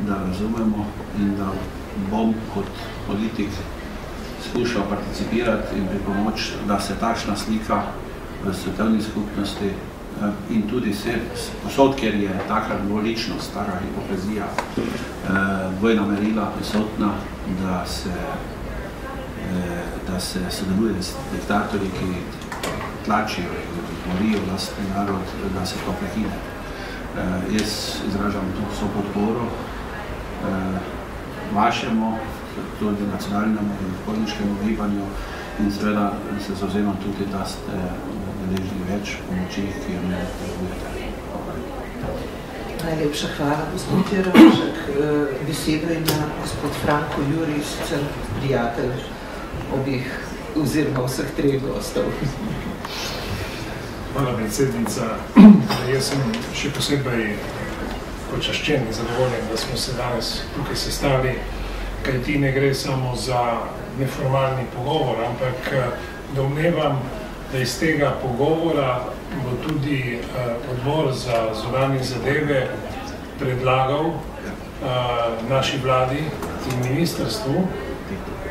da razumemo in da bom kot politik skušal participirati in pripomoč, da se takšna slika v svetovni skupnosti in tudi posod, kjer je taka dvoličnost, taka hipokrizija, dvojna merila prisotna, da se sodeluje s diktatorji, ki tlačijo in morijo vlastni narod, da se to prekine. Jaz izražam vso podporo vašemu, tudi nacionalnemu in podniškemu gibanju in seveda se zavzemam tudi, da ste deležni več pomoči, ki jo me potrebujete. Najlepša hvala, gospod Jerovšek. Besedo ima gospod Franko Juri, sicer prijatelj obih oziroma vseh treh gostov. Hvala, predsednica. Jaz sem še posebej počaščen in zadovoljen, da smo se danes tukaj sestali, kajti ne gre samo za neformalni pogovor, ampak domnevam, da iz tega pogovora bo tudi odbor za zunanje zadeve predlagal naši vladi in ministrstvu,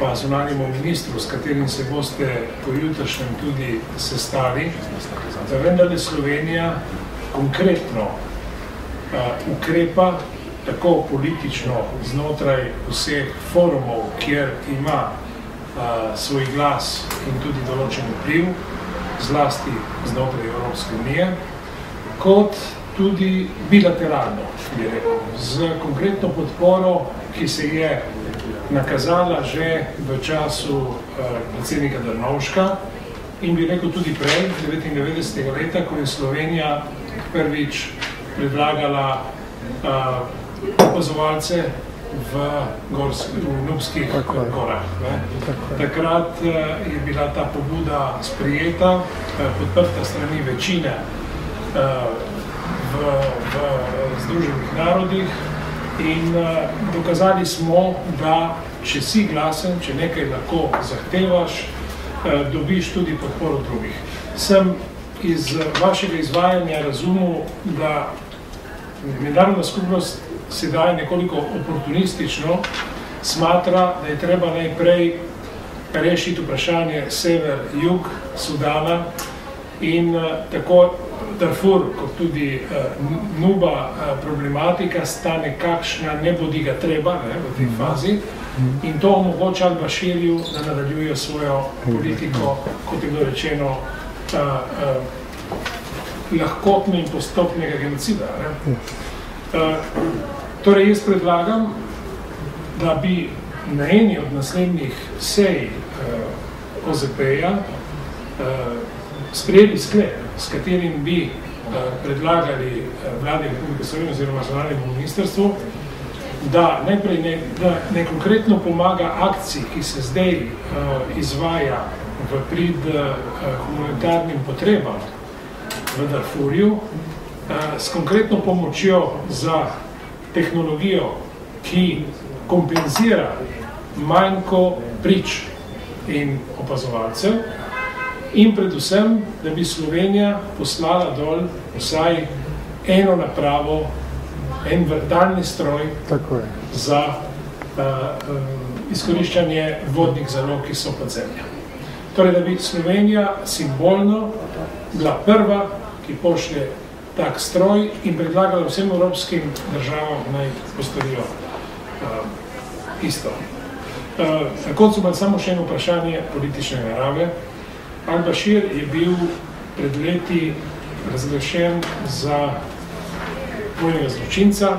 pa zunanjemu ministru, s katerim se boste pojutrišnjem tudi sestali, da vendarle Slovenija konkretno ukrepa tako politično znotraj vseh forumov, kjer ima svoj glas in tudi določen vpliv, zlasti znotraj Evropske unije, kot tudi bilateralno, bi rekel, z konkretno podporo, ki se je nakazala že v času predsednika Drnovška in bi rekel tudi prej, 99. leta, ko je Slovenija prvič predlagala opazovalce v Nubskih gorah. Takrat je bila ta pobuda sprijeta, podprta strani večine v Združenih narodih in dokazali smo, da če si glasen, če nekaj lahko zahtevaš, dobiš tudi podporo drugih. Sem iz vašega izvajanja razumel, da mednarodna skupnost sedaj nekoliko oportunistično smatra, da je treba najprej rešiti vprašanje sever-jug Sudana in tako Darfur kot tudi Nuba problematika sta nekakšna nebodiga treba v tej fazi in to omogoča Al-Bashirju, da nadaljuje svojo politiko, kot je bilo rečeno, lahkotno in postopnega genocida. Torej, jaz predlagam, da bi na eni od naslednjih sej OZP-ja sprejeli sklep, s katerim bi predlagali vladi Republike Slovenije oziroma zunanjemu ministrstvu, da najprej ne konkretno pomaga akciji, ki se zdaj izvaja v prid humanitarnim potrebam v Darfurju, s konkretno pomočjo za tehnologijo, ki kompenzira manjko prič in opazovalcev in predvsem, da bi Slovenija poslala dol vsaj eno napravo, en vrtalni stroj za izkoriščanje vodnih zalog, ki so pod zemljo. Torej, da bi Slovenija simbolno bila prva, ki pošlje tak stroj in predlagala vsem evropskim državam naj postorijo isto. Na koncu imam samo še eno vprašanje politične narave. Al-Bashir je bil pred leti razglašen za vojnega zločinca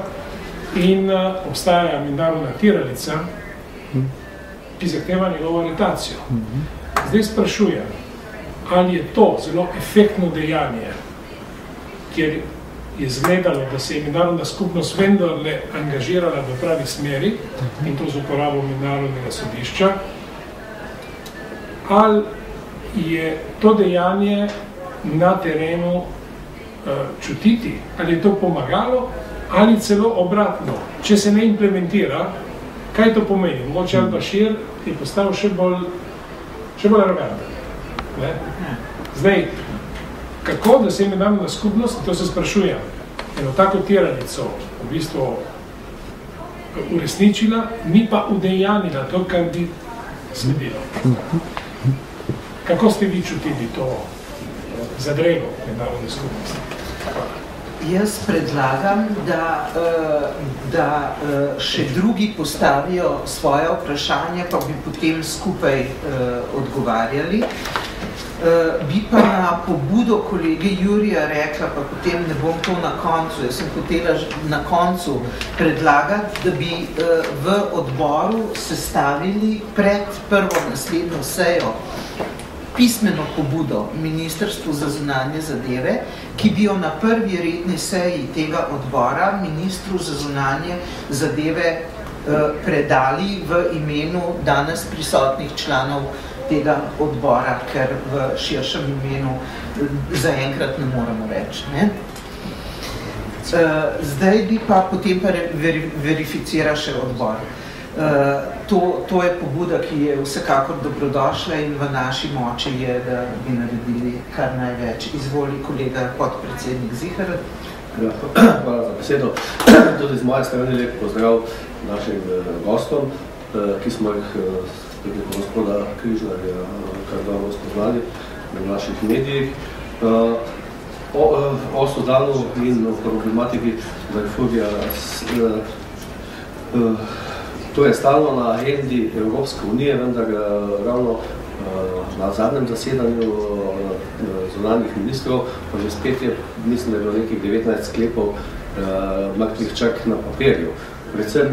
in obstaja mednarodna tiralica, ki zahteva njegovo aretacijo. Zdaj sprašujem, ali je to zelo efektno dejanje, kjer je izgledalo, da se je mednarodna skupnost vendarle angažirala v pravi smeri in to z uporabo mednarodnega sodišča, ali je to dejanje na terenu čutiti, ali je to pomagalo, ali celo obratno. Če se ne implementira, kaj to pomeni? Mogoče Al-Bashir je postal še bolj aroganten. Zdaj, kako da se mednarodna skupnost, to se sprašujem, eno tako tiranico v bistvu uresničila, ni pa udejanila to, kar bi sledilo. Kako ste vi čutili to zadrego mednarodne skupnosti? Jaz predlagam, da še drugi postavijo svoje vprašanja, pa bi potem skupaj odgovarjali. Bi pa na pobudo kolege Jurija rekla, pa potem ne bom to na koncu, jaz sem hotela na koncu predlagati, da bi v odboru sestavili pred prvo naslednjo sejo pismeno pobudo Ministrstvu za zunanje zadeve, ki bi jo na prvi redni seji tega odbora ministru za zunanje zadeve predali v imenu danes prisotnih članov tega odbora, ker v širšem imenu zaenkrat ne moremo reči. Ne? Zdaj bi pa potem pa verificira še odbor. To je pobuda, ki je vsekakor dobrodošla in v naši moči je, da bi naredili kar največ. Izvoli kolega podpredsednik Ziher. Hvala za besedo. Tudi z moje strani lep pozdrav našim gostom, ki smo jih preko gospoda Križnarja kar dobro spoznali na naših medijih. O Sudanu in o problematiki Darfurja to je stalno na agendi Evropske unije, vendar ravno na zadnjem zasedanju zunanjih ministrov, pa že spet je, mislim, da je bilo nekih 19 sklepov mrtvih čak na papirju. Predvsem